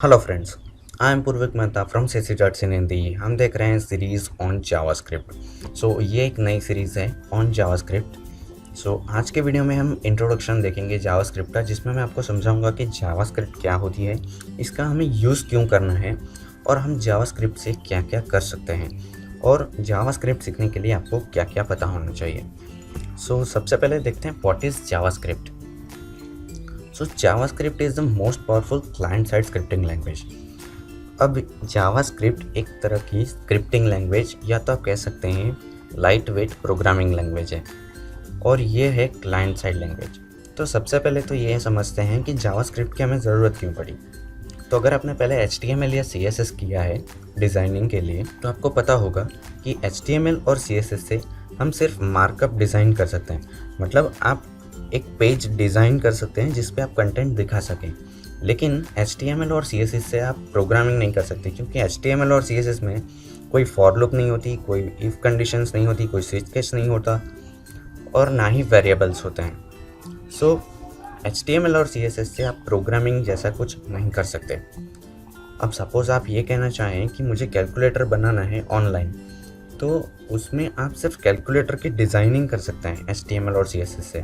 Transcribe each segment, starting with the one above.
Hello friends, I am Purvik Mehta from CC dots in Hindi. हम देख रहे हैं सीरीज़ ऑन जावास्क्रिप्ट। ये एक नई सीरीज़ है ऑन जावास्क्रिप्ट। आज के वीडियो में हम इंट्रोडक्शन देखेंगे जावास्क्रिप्ट का, जिसमें मैं आपको समझाऊंगा कि जावास्क्रिप्ट क्या होती है, इसका हमें यूज़ क्यों करना है और हम जावास्क्रिप्ट से क्या क्या कर सकते हैं और जावास्क्रिप्ट सीखने के लिए आपको क्या क्या पता होना चाहिए। सबसे पहले देखते हैं what is JavaScript. JavaScript is the most powerful client side scripting language. अब जावास्क्रिप्ट एक तरह की स्क्रिप्टिंग लैंग्वेज या तो आप कह सकते हैं लाइट वेट प्रोग्रामिंग लैंग्वेज है और ये है क्लाइंट साइड लैंग्वेज। तो सबसे पहले तो ये समझते हैं कि जावास्क्रिप्ट की हमें ज़रूरत क्यों पड़ी। तो अगर आपने पहले HTML या CSS किया है डिज़ाइनिंग के लिए, तो आपको पता होगा कि HTML और CSS से हम सिर्फ मार्कअप डिज़ाइन कर सकते हैं। मतलब आप एक पेज डिज़ाइन कर सकते हैं जिस पे आप कंटेंट दिखा सकें, लेकिन HTML और CSS से आप प्रोग्रामिंग नहीं कर सकते, क्योंकि HTML और CSS में कोई फॉर लूप नहीं होती, कोई इफ़ कंडीशंस नहीं होती, कोई स्विच केस नहीं होता और ना ही वेरिएबल्स होते हैं। HTML और CSS से आप प्रोग्रामिंग जैसा कुछ नहीं कर सकते। अब सपोज़ आप ये कहना चाहें कि मुझे कैलकुलेटर बनाना है ऑनलाइन, तो उसमें आप सिर्फ कैलकुलेटर की डिज़ाइनिंग कर सकते हैं HTML और CSS से।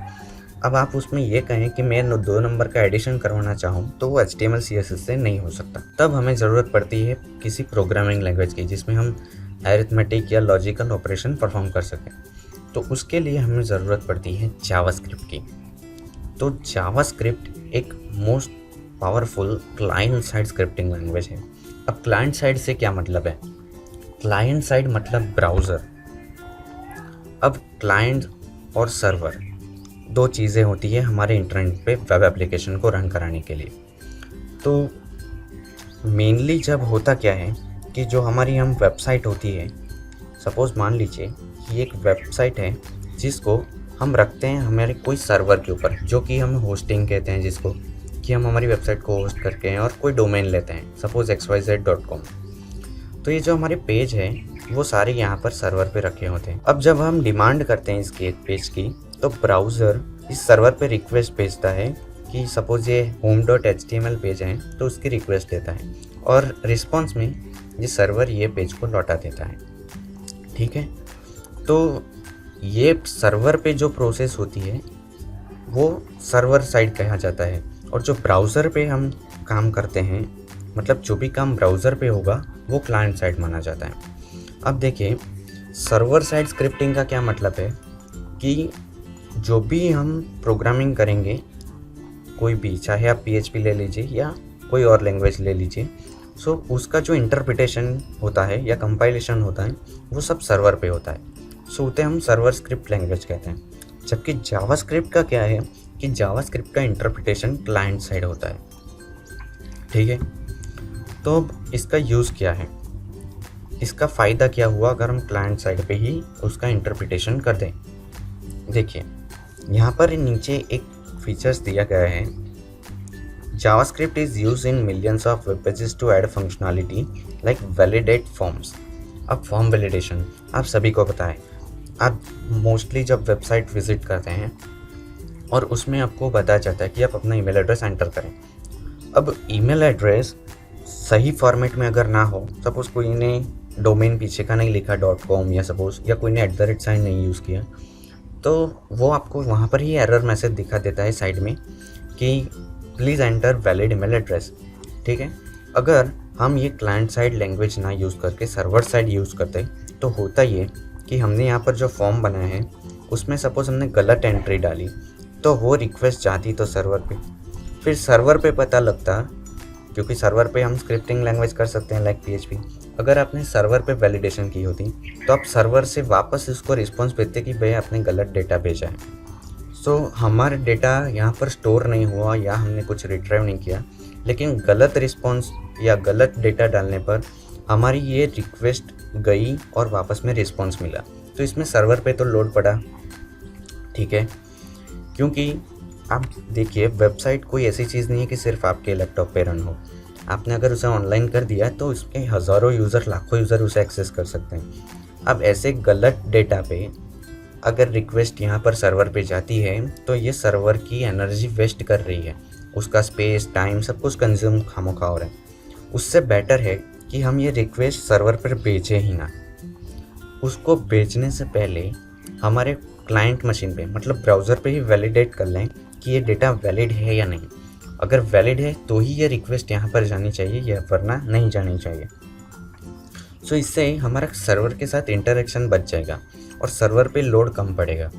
अब आप उसमें ये कहें कि मैं 2 नंबर का एडिशन करवाना चाहूँ, तो वो HTML CSS से नहीं हो सकता। तब हमें ज़रूरत पड़ती है किसी प्रोग्रामिंग लैंग्वेज की जिसमें हम अरिथमेटिक या लॉजिकल ऑपरेशन परफॉर्म कर सकें। तो उसके लिए हमें ज़रूरत पड़ती है जावास्क्रिप्ट की। तो जावास्क्रिप्ट एक most powerful client side scripting language है। अब क्लाइंट साइड से क्या मतलब है? क्लाइंट साइड मतलब ब्राउज़र। अब क्लाइंट और सर्वर दो चीज़ें होती है हमारे इंटरनेट पे वेब एप्लीकेशन को रन कराने के लिए। तो मेनली जब होता क्या है कि जो हमारी हम वेबसाइट होती है, सपोज़ मान लीजिए कि एक वेबसाइट है जिसको हम रखते हैं हमारे कोई सर्वर के ऊपर, जो कि हम होस्टिंग कहते हैं जिसको, कि हम हमारी वेबसाइट को होस्ट करके हैं और कोई डोमेन लेते हैं, सपोज़ xyz.com। तो ये जो हमारे पेज है वो सारे यहाँ पर सर्वर पे रखे होते हैं। अब जब हम डिमांड करते हैं इसके पेज की, तो ब्राउज़र इस सर्वर पे रिक्वेस्ट भेजता है कि सपोज़ ये home.html पेज है, तो उसकी रिक्वेस्ट देता है और रिस्पॉन्स में ये सर्वर ये पेज को लौटा देता है। ठीक है, तो ये सर्वर पे जो प्रोसेस होती है वो सर्वर साइड कहा जाता है, और जो ब्राउज़र पे हम काम करते हैं, मतलब जो भी काम ब्राउज़र पे होगा वो क्लाइंट साइड माना जाता है। अब देखिए, सर्वर साइड स्क्रिप्टिंग का क्या मतलब है कि जो भी हम प्रोग्रामिंग करेंगे, कोई भी, चाहे आप PHP ले लीजिए या कोई और लैंग्वेज ले लीजिए, उसका जो इंटरप्रिटेशन होता है या कंपाइलेशन होता है वो सब सर्वर पे होता है। उसे हम सर्वर स्क्रिप्ट लैंग्वेज कहते हैं। जबकि जावास्क्रिप्ट का क्या है कि जावास्क्रिप्ट का इंटरप्रिटेशन क्लाइंट साइड होता है। ठीक है, तो अब इसका यूज़ क्या है, इसका फ़ायदा क्या हुआ अगर हम क्लाइंट साइड पे ही उसका इंटरप्रिटेशन कर दें। देखिए, यहाँ पर नीचे एक फीचर्स दिया गया है, JavaScript is use in millions of web pages to add functionality like validate forms. अब फॉर्म वैलिडेशन आप सभी को पता है, आप मोस्टली जब वेबसाइट विजिट करते हैं और उसमें आपको बताया जाता है कि आप अपना ईमेल एड्रेस एंटर करें। अब ईमेल एड्रेस सही फॉर्मेट में अगर ना हो, सपोज़ कोई ने डोमेन पीछे का नहीं लिखा .com, या सपोज़ या कोई ने @ साइन नहीं यूज़ किया, तो वो आपको वहाँ पर ही एरर मैसेज दिखा देता है साइड में कि please enter valid email address. ठीक है, अगर हम ये क्लाइंट साइड लैंग्वेज ना यूज़ करके सर्वर साइड यूज़ करते, तो होता ये कि हमने यहाँ पर जो फॉर्म बनाया है उसमें सपोज़ हमने गलत एंट्री डाली, तो वो रिक्वेस्ट जाती तो सर्वर पे, फिर सर्वर पे पता लगता, क्योंकि सर्वर पे हम स्क्रिप्टिंग लैंग्वेज कर सकते हैं लाइक PHP। अगर आपने सर्वर पे वैलिडेशन की होती तो आप सर्वर से वापस इसको रिस्पॉन्स भेजते कि भैया आपने गलत डेटा भेजा है। हमारा डेटा यहाँ पर स्टोर नहीं हुआ या हमने कुछ रिट्राइव नहीं किया, लेकिन गलत रिस्पॉन्स या गलत डेटा डालने पर हमारी ये रिक्वेस्ट गई और वापस में रिस्पॉन्स मिला, तो इसमें सर्वर पे तो लोड पड़ा। ठीक है, क्योंकि आप देखिए, वेबसाइट कोई ऐसी चीज़ नहीं है कि सिर्फ आपके लैपटॉप पे रन हो। आपने अगर उसे ऑनलाइन कर दिया तो उसके हज़ारों यूज़र, लाखों यूज़र उसे एक्सेस कर सकते हैं। अब ऐसे गलत डेटा पे अगर रिक्वेस्ट यहाँ पर सर्वर पे जाती है, तो ये सर्वर की एनर्जी वेस्ट कर रही है, उसका स्पेस, टाइम, सब कुछ कंज्यूम खामोखा हो रहा है। उससे बेटर है कि हम ये रिक्वेस्ट सर्वर पर भेजें ही ना। उसको भेजने से पहले हमारे क्लाइंट मशीन पे मतलब ब्राउज़र पे ही वैलिडेट कर लें कि ये डेटा वैलिड है या नहीं। अगर वैलिड है तो ही ये रिक्वेस्ट यहाँ पर जानी चाहिए या वरना नहीं जानी चाहिए। सो इससे हमारा सर्वर के साथ इंटरेक्शन बच जाएगा और सर्वर पे लोड कम पड़ेगा,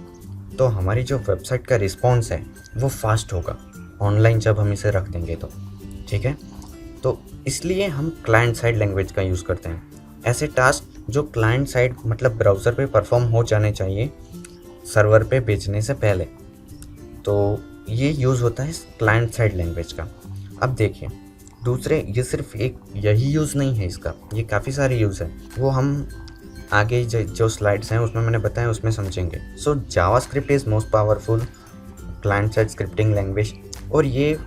तो हमारी जो वेबसाइट का रिस्पॉन्स है वो फास्ट होगा ऑनलाइन जब हम इसे रख देंगे तो। ठीक है, तो इसलिए हम क्लाइंट साइड लैंग्वेज का यूज़ करते हैं। ऐसे टास्क जो क्लाइंट साइड मतलब ब्राउज़र पे परफॉर्म हो जाने चाहिए सर्वर पे भेजने से पहले, तो ये यूज़ होता है क्लाइंट साइड लैंग्वेज का। अब देखिए दूसरे, ये सिर्फ एक यही यूज़ नहीं है इसका, ये काफ़ी सारे यूज़ है, वो हम आगे जो स्लाइड्स हैं उसमें मैंने बताया उसमें समझेंगे। So JavaScript is most powerful client side scripting language, और ये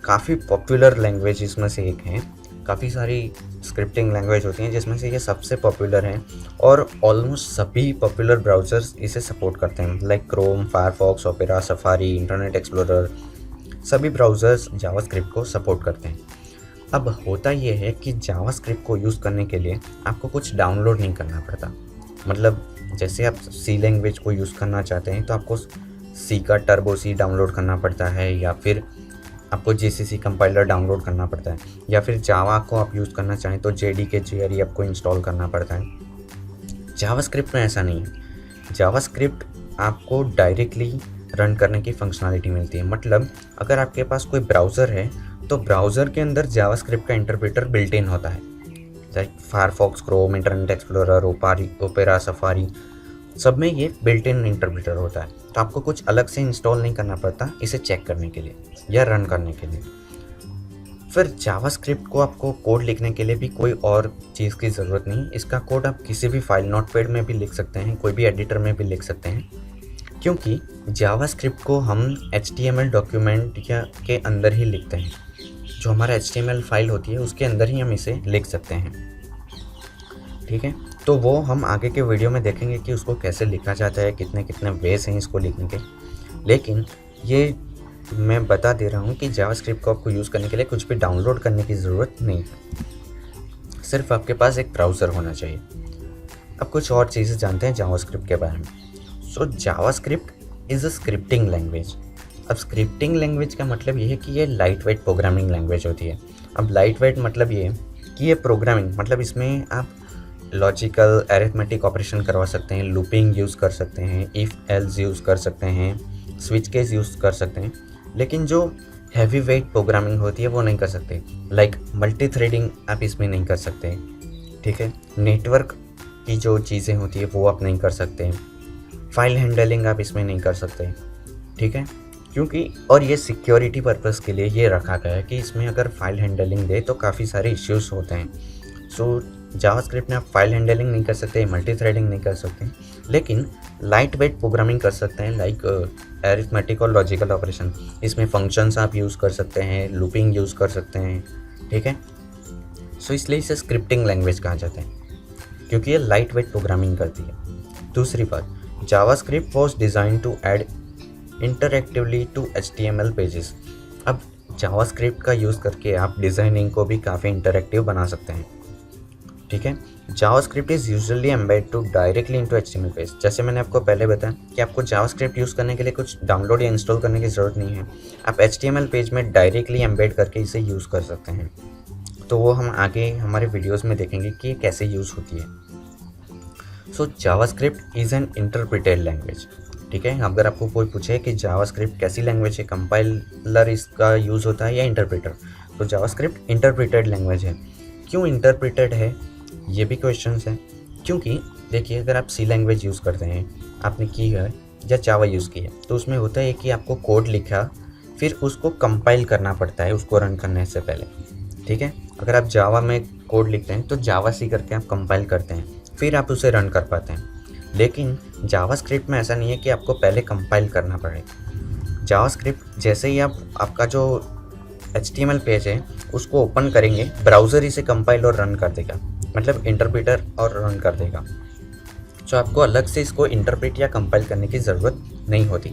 काफ़ी पॉपुलर लैंग्वेज इसमें से एक है। काफ़ी सारी स्क्रिप्टिंग लैंग्वेज होती हैं जिसमें से ये सबसे पॉपुलर है, और ऑलमोस्ट सभी पॉपुलर ब्राउज़र्स इसे सपोर्ट करते हैं, like Chrome, Firefox, opera, safari, internet explorer, सभी ब्राउज़र्स जावास्क्रिप्ट को सपोर्ट करते हैं। अब होता ये है कि जावास्क्रिप्ट को यूज़ करने के लिए आपको कुछ डाउनलोड नहीं करना पड़ता। मतलब जैसे आप सी लैंग्वेज को यूज़ करना चाहते हैं तो आपको सी का टर्बो सी डाउनलोड करना पड़ता है, या फिर आपको जीसीसी कंपाइलर डाउनलोड करना पड़ता है, या फिर जावा को आप यूज़ करना चाहें तो जेडीके जेआरई आपको इंस्टॉल करना पड़ता है। जावास्क्रिप्ट में ऐसा नहीं है। जावास्क्रिप्ट आपको डायरेक्टली रन करने की फंक्शनलिटी मिलती है। मतलब अगर आपके पास कोई ब्राउज़र है तो ब्राउज़र के अंदर जावास्क्रिप्ट का इंटरप्रेटर बिल्ट इन होता है, like Firefox, Chrome, internet explorer, opera, safari, सब में ये बिल्ट इन इंटरप्रेटर होता है। तो आपको कुछ अलग से इंस्टॉल नहीं करना पड़ता इसे चेक करने के लिए या रन करने के लिए। फिर जावास्क्रिप्ट को आपको कोड लिखने के लिए भी कोई और चीज़ की ज़रूरत नहीं। इसका कोड आप किसी भी फाइल नोटपैड में भी लिख सकते हैं, कोई भी एडिटर में भी लिख सकते हैं, क्योंकि जावास्क्रिप्ट को हम HTML डॉक्यूमेंट या के अंदर ही लिखते हैं। जो हमारा HTML फाइल होती है उसके अंदर ही हम इसे लिख सकते हैं। ठीक है, तो वो हम आगे के वीडियो में देखेंगे कि उसको कैसे लिखा जाता है, कितने कितने वेज हैं इसको लिखने के। लेकिन ये मैं बता दे रहा हूँ कि जावास्क्रिप्ट को आपको यूज़ करने के लिए कुछ भी डाउनलोड करने की ज़रूरत नहीं है, सिर्फ आपके पास एक ब्राउज़र होना चाहिए। अब कुछ और चीज़ें जानते हैं जावास्क्रिप्ट के बारे में। So JavaScript is a scripting language. अब स्क्रिप्टिंग लैंग्वेज का मतलब ये है कि ये लाइट वेट प्रोग्रामिंग लैंग्वेज होती है। अब लाइट वेट मतलब ये कि ये प्रोग्रामिंग मतलब इसमें आप लॉजिकल अरिथमेटिक ऑपरेशन करवा सकते हैं, लूपिंग यूज़ कर सकते हैं, इफ़ एल्स यूज़ कर सकते हैं, स्विच केस यूज़ कर सकते हैं। लेकिन जो हैवी वेट प्रोग्रामिंग होती है वो नहीं कर सकते, लाइक मल्टी थ्रेडिंग आप इसमें नहीं कर सकते। ठीक है, नेटवर्क की जो चीज़ें होती है वो आप नहीं कर सकते, फाइल हैंडलिंग आप इसमें नहीं कर सकते। ठीक है, क्योंकि और ये सिक्योरिटी पर्पस के लिए ये रखा गया है कि इसमें अगर फाइल हैंडलिंग दे तो काफ़ी सारे इश्यूज होते हैं। सो जावास्क्रिप्ट में आप फाइल हैंडलिंग नहीं कर सकते, मल्टी थ्रेडिंग नहीं कर सकते, लेकिन लाइट वेट प्रोग्रामिंग कर सकते हैं, लाइक अरिथमेटिक और लॉजिकल ऑपरेशन। इसमें फंक्शंस आप यूज़ कर सकते हैं, लूपिंग यूज़ कर सकते हैं। ठीक है, सो इसलिए इसे स्क्रिप्टिंग लैंग्वेज कहा जाता है क्योंकि ये लाइट वेट प्रोग्रामिंग करती है। दूसरी बात, JavaScript was design to add interactively to HTML pages. अब जावास्क्रिप्ट का यूज़ करके आप डिज़ाइनिंग को भी काफ़ी इंटरएक्टिव बना सकते हैं। ठीक है, JavaScript is usually embed to directly into HTML page. जैसे मैंने आपको पहले बताया कि आपको जावास्क्रिप्ट यूज़ करने के लिए कुछ डाउनलोड या इंस्टॉल करने की ज़रूरत नहीं है, आप HTML पेज में डायरेक्टली एम्बेड करके इसे यूज़ कर सकते हैं। तो वो हम आगे हमारे वीडियोस में देखेंगे कि ये कैसे यूज़ होती है। So JavaScript is an interpreted language. ठीक है, अगर आपको कोई पूछे कि जावास्क्रिप्ट कैसी लैंग्वेज है, कंपाइलर इसका यूज़ होता है या इंटरप्रेटर, तो जावास्क्रिप्ट इंटरप्रेटेड लैंग्वेज है। क्यों इंटरप्रेटेड है, ये भी क्वेश्चंस हैं। क्योंकि देखिए, अगर आप सी लैंग्वेज यूज़ करते हैं, आपने की है या जावा यूज़ की है, तो उसमें होता है कि आपको कोड लिखा, फिर उसको कंपाइल करना पड़ता है उसको रन करने से पहले। ठीक है, अगर आप जावा में कोड लिखते हैं तो जावा सी करके आप कंपाइल करते हैं, फिर आप उसे रन कर पाते हैं। लेकिन जावास्क्रिप्ट में ऐसा नहीं है कि आपको पहले कंपाइल करना पड़े। जावास्क्रिप्ट जैसे ही आपका जो HTML पेज है उसको ओपन करेंगे, ब्राउज़र इसे कंपाइल और रन कर देगा, मतलब इंटरप्रेटर और रन कर देगा। तो आपको अलग से इसको इंटरप्रेट या कंपाइल करने की ज़रूरत नहीं होती।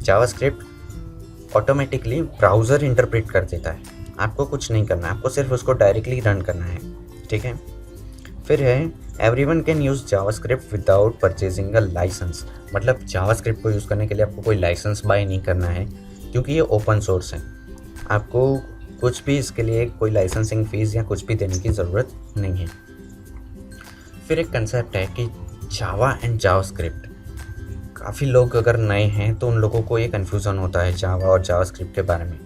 जावास्क्रिप्ट ऑटोमेटिकली ब्राउज़र इंटरप्रेट कर देता है, आपको कुछ नहीं करना है, आपको सिर्फ उसको डायरेक्टली रन करना है, ठीक है। फिर है everyone can use JavaScript without purchasing a licence. मतलब जावास्क्रिप्ट को यूज़ करने के लिए आपको कोई लाइसेंस बाय नहीं करना है, क्योंकि ये ओपन सोर्स है। आपको कुछ भी इसके लिए कोई लाइसेंसिंग फ़ीस या कुछ भी देने की ज़रूरत नहीं है। फिर एक कंसेप्ट है कि जावा एंड जावास्क्रिप्ट। काफ़ी लोग अगर नए हैं तो उन लोगों को ये कन्फ्यूज़न होता है जावा और जावास्क्रिप्ट के बारे में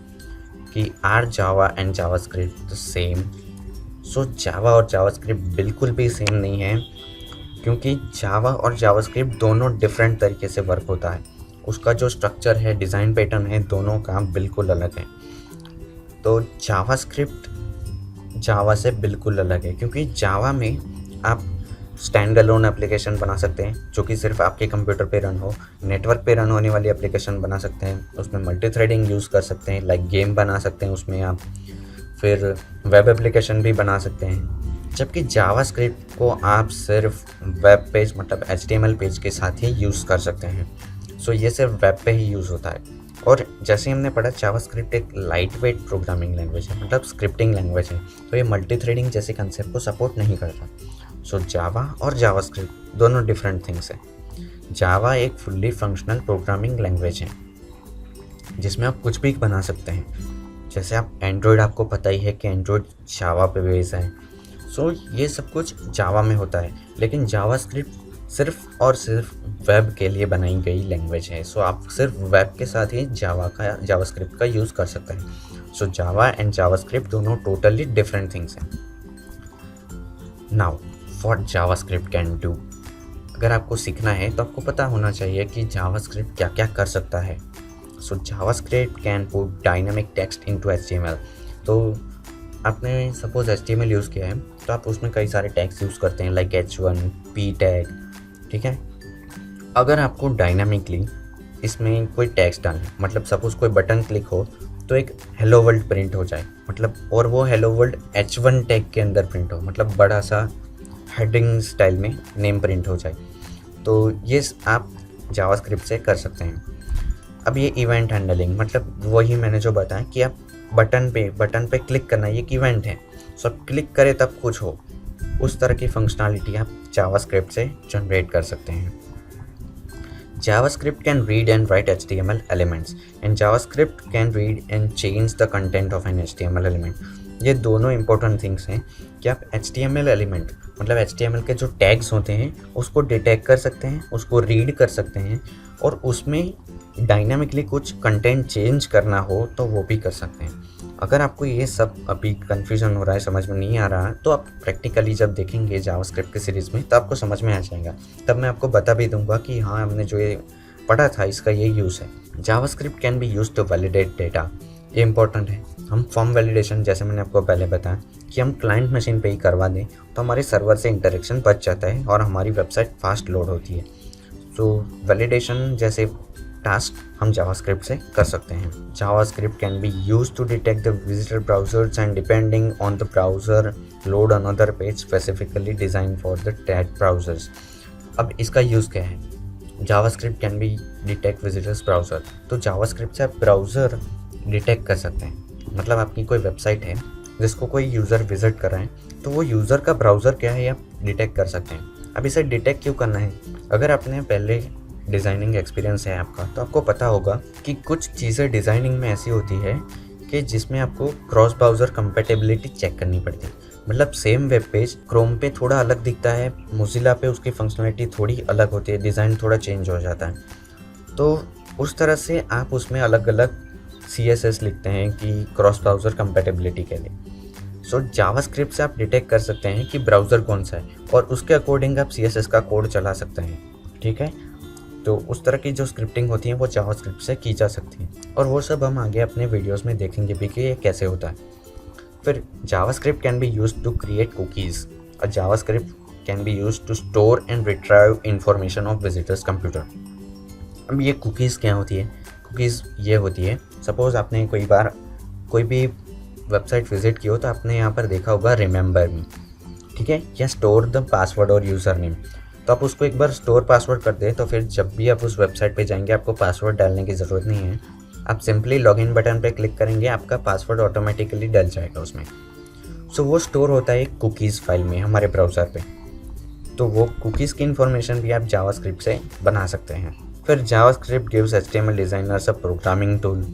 कि are Java and JavaScript the same. So Java और जावास्क्रिप्ट बिल्कुल भी सेम नहीं है, क्योंकि जावा और जावास्क्रिप्ट दोनों डिफरेंट तरीके से वर्क होता है। उसका जो स्ट्रक्चर है, डिज़ाइन पैटर्न है, दोनों का बिल्कुल अलग है। तो जावास्क्रिप्ट जावा से बिल्कुल अलग है, क्योंकि जावा में आप स्टैंड अलोन एप्लीकेशन बना सकते हैं जो कि सिर्फ आपके कंप्यूटर पे रन हो, नेटवर्क पे रन होने वाली एप्लीकेशन बना सकते हैं, उसमें मल्टी थ्रेडिंग यूज़ कर सकते हैं, लाइक गेम बना सकते हैं उसमें आप, फिर वेब एप्लीकेशन भी बना सकते हैं। जबकि जावास्क्रिप्ट को आप सिर्फ वेब पेज मतलब HTML पेज के साथ ही यूज़ कर सकते हैं। सो ये सिर्फ वेब पे ही यूज़ होता है। और जैसे हमने पढ़ा, जावास्क्रिप्ट एक लाइट वेट प्रोग्रामिंग लैंग्वेज है, मतलब स्क्रिप्टिंग लैंग्वेज है, तो ये मल्टी थ्रेडिंग जैसे कंसेप्ट को सपोर्ट नहीं करता। सो जावा और जावास्क्रिप्ट दोनों डिफरेंट थिंग्स हैं। जावा एक फुल्ली फंक्शनल प्रोग्रामिंग लैंग्वेज है जिसमें आप कुछ भी बना सकते हैं। जैसे आप एंड्रॉयड, आपको पता ही है कि एंड्रॉयड जावा पे बेस्ड है। सो ये सब कुछ जावा में होता है, लेकिन जावास्क्रिप्ट सिर्फ और सिर्फ वेब के लिए बनाई गई लैंग्वेज है। सो आप सिर्फ वेब के साथ ही जावास्क्रिप्ट का यूज़ कर सकते हैं। सो जावा एंड जावास्क्रिप्ट दोनों टोटली डिफरेंट थिंग्स हैं। Now what JavaScript can do. अगर आपको सीखना है तो आपको पता होना चाहिए कि जावास्क्रिप्ट क्या क्या कर सकता है। So JavaScript can put dynamic text into HTML। तो आपने सपोज HTML यूज़ किया है तो आप उसमें कई सारे टैग्स यूज़ करते हैं, लाइक H1, P टैग, ठीक है। अगर आपको डायनामिकली इसमें कोई टैग्स डालना है, मतलब सपोज कोई बटन क्लिक हो तो एक हेलो वर्ल्ड प्रिंट हो जाए, मतलब, और वो हेलो वर्ल्ड H1 टैग के अंदर प्रिंट हो, मतलब बड़ा सा हेडिंग स्टाइल में नेम प्रिंट हो जाए, तो ये आप जावास्क्रिप्ट से कर सकते हैं। अब ये इवेंट हैंडलिंग, मतलब वही मैंने जो बताया कि आप बटन पे क्लिक करना, ये एक इवेंट है। सो आप क्लिक करें तब कुछ हो, उस तरह की फंक्शनलिटी आप जावास्क्रिप्ट से जनरेट कर सकते हैं। JavaScript can read and write HTML elements and JavaScript can read and change the content of an HTML element. ये दोनों इंपॉर्टेंट थिंग्स हैं कि आप HTML एलिमेंट, मतलब HTML के जो टैग्स होते हैं उसको डिटेक्ट कर सकते हैं, उसको रीड कर सकते हैं, और उसमें डायनामिकली कुछ कंटेंट चेंज करना हो तो वो भी कर सकते हैं। अगर आपको ये सब अभी कन्फ्यूजन हो रहा है, समझ में नहीं आ रहा, तो आप प्रैक्टिकली जब देखेंगे जावास्क्रिप्ट की सीरीज़ में तो आपको समझ में आ जाएगा। तब मैं आपको बता भी दूंगा कि हाँ, हमने जो ये पढ़ा था इसका ये यूज़ है। JavaScript can be use to validate data. ये इंपॉर्टेंट है। हम फॉर्म वैलिडेशन, जैसे मैंने आपको पहले बताया कि हम क्लाइंट मशीन पे ही करवा दें तो हमारे सर्वर से इंटरेक्शन बच जाता है और हमारी वेबसाइट फास्ट लोड होती है। तो वैलिडेशन जैसे टास्क हम जावास्क्रिप्ट से कर सकते हैं। JavaScript can be use to detect the visitor browsers and depending on the browser load another page specifically design for the that browsers. अब इसका यूज़ क्या है? JavaScript can be detect visitors browser. तो JavaScript से आप browser detect कर सकते हैं। मतलब आपकी कोई वेबसाइट है जिसको कोई यूज़र विजिट कर रहे हैं, तो वो यूज़र का ब्राउज़र क्या है आप डिटेक्ट कर सकते हैं। अब इसे डिटेक्ट क्यों करना है? अगर आपने पहले डिज़ाइनिंग एक्सपीरियंस है आपका, तो आपको पता होगा कि कुछ चीज़ें डिज़ाइनिंग में ऐसी होती है कि जिसमें आपको क्रॉस ब्राउज़र कंपेटेबिलिटी चेक करनी पड़ती है। मतलब सेम वेब पेज क्रोम पे थोड़ा अलग दिखता है, मोजिला पे उसकी फंक्शनलिटी थोड़ी अलग होती है, डिज़ाइन थोड़ा चेंज हो जाता है। तो उस तरह से आप उसमें अलग अलग CSS लिखते हैं कि क्रॉस ब्राउज़र कंपेटेबिलिटी के लिए। सो जावास्क्रिप्ट से आप डिटेक्ट कर सकते हैं कि ब्राउज़र कौन सा है और उसके अकॉर्डिंग आप CSS का कोड चला सकते हैं, ठीक है। तो उस तरह की जो स्क्रिप्टिंग होती है वो जावास्क्रिप्ट से की जा सकती है, और वो सब हम आगे अपने वीडियोस में देखेंगे भी कि ये कैसे होता है। फिर JavaScript can be used to create cookies और JavaScript can be used to store and retrieve information of visitors computer. अब ये कुकीज़ क्या होती है? कुकीज़ ये होती है, सपोज़ आपने कोई बार कोई भी वेबसाइट विजिट की हो तो आपने यहाँ पर देखा होगा रिमेंबर मी, ठीक है, या स्टोर द पासवर्ड और यूज़र नेम। तो आप उसको एक बार स्टोर पासवर्ड कर दें तो फिर जब भी आप उस वेबसाइट पे जाएंगे आपको पासवर्ड डालने की ज़रूरत नहीं है। आप सिंपली लॉगिन बटन पे क्लिक करेंगे, आपका पासवर्ड ऑटोमेटिकली डल जाएगा उसमें। सो वो स्टोर होता है एक कुकीज़ फाइल में हमारे ब्राउज़र पे। तो वो कुकीज़ की इन्फॉर्मेशन भी आप जावास्क्रिप्ट से बना सकते हैं। फिर JavaScript gives HTML designers a programming tool.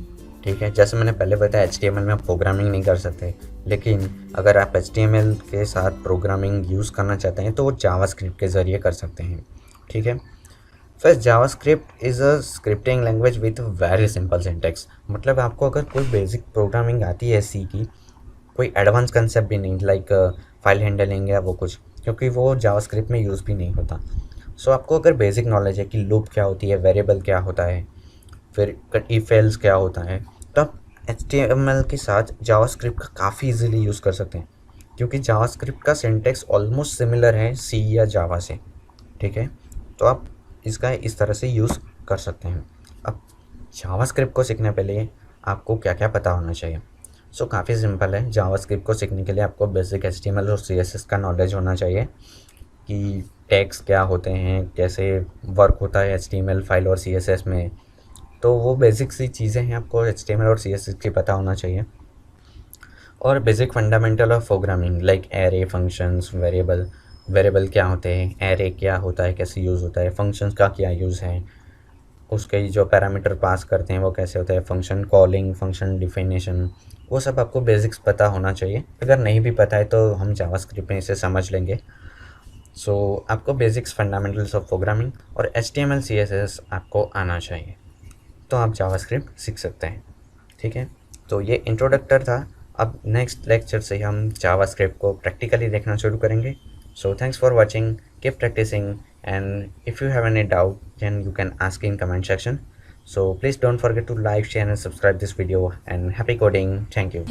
ठीक है, जैसे मैंने पहले बताया एचटीएमएल में आप प्रोग्रामिंग नहीं कर सकते, लेकिन अगर आप एचटीएमएल के साथ प्रोग्रामिंग यूज़ करना चाहते हैं तो वो जावास्क्रिप्ट के ज़रिए कर सकते हैं। ठीक है, फिर JavaScript is a scripting language with very simple syntax. मतलब आपको अगर कोई बेसिक प्रोग्रामिंग आती है सी की, कोई एडवांस कंसेप्ट भी नहीं लाइक फाइल हैंडलिंग या वो कुछ, क्योंकि वो जावास्क्रिप्ट में यूज़ भी नहीं होता। सो आपको अगर बेसिक नॉलेज है कि लूप क्या होती है, वेरिएबल क्या होता है, फिर इफ एल्स क्या होता है, तो आप एचटीएमएल के साथ जावास्क्रिप्ट का काफ़ी इजीली यूज़ कर सकते हैं, क्योंकि जावास्क्रिप्ट का सिंटेक्स ऑलमोस्ट सिमिलर है सी या जावा से। ठीक है, तो आप इसका इस तरह से यूज़ कर सकते हैं। अब जावास्क्रिप्ट को सीखने पहले आपको क्या क्या पता होना चाहिए। सो काफ़ी सिंपल है, जावास्क्रिप्ट को सीखने के लिए आपको बेसिक एचटीएमएल और सीएसएस का नॉलेज होना चाहिए कि टैग्स क्या होते हैं, कैसे वर्क होता है एचटीएमएल फाइल और सीएसएस में। तो वो बेसिक सी चीज़ें हैं, आपको एचटीएमएल और सीएसएस की पता होना चाहिए। और basic fundamental of programming like array, functions, variable क्या होते हैं, एरे क्या होता है, कैसे यूज़ होता है, फंक्शंस का क्या यूज़ है, उसके जो पैरामीटर पास करते हैं वो कैसे होता है, फंक्शन कॉलिंग, फंक्शन डिफिनेशन, वो सब आपको बेसिक्स पता होना चाहिए। अगर नहीं भी पता है तो हम जावास्क्रिप्ट में इसे समझ लेंगे। सो आपको बेसिक्स फंडामेंटल्स ऑफ प्रोग्रामिंग और एचटीएमएल सीएसएस आपको आना चाहिए, तो आप जावास्क्रिप्ट सीख सकते हैं। ठीक है, तो ये इंट्रोडक्टर था। अब नेक्स्ट लेक्चर से हम जावास्क्रिप्ट को प्रैक्टिकली देखना शुरू करेंगे। So thanks for watching, keep practising, and if you have any doubt then you can ask in comment section. So please don't forget to like, share and subscribe this video, and happy coding. Thank you.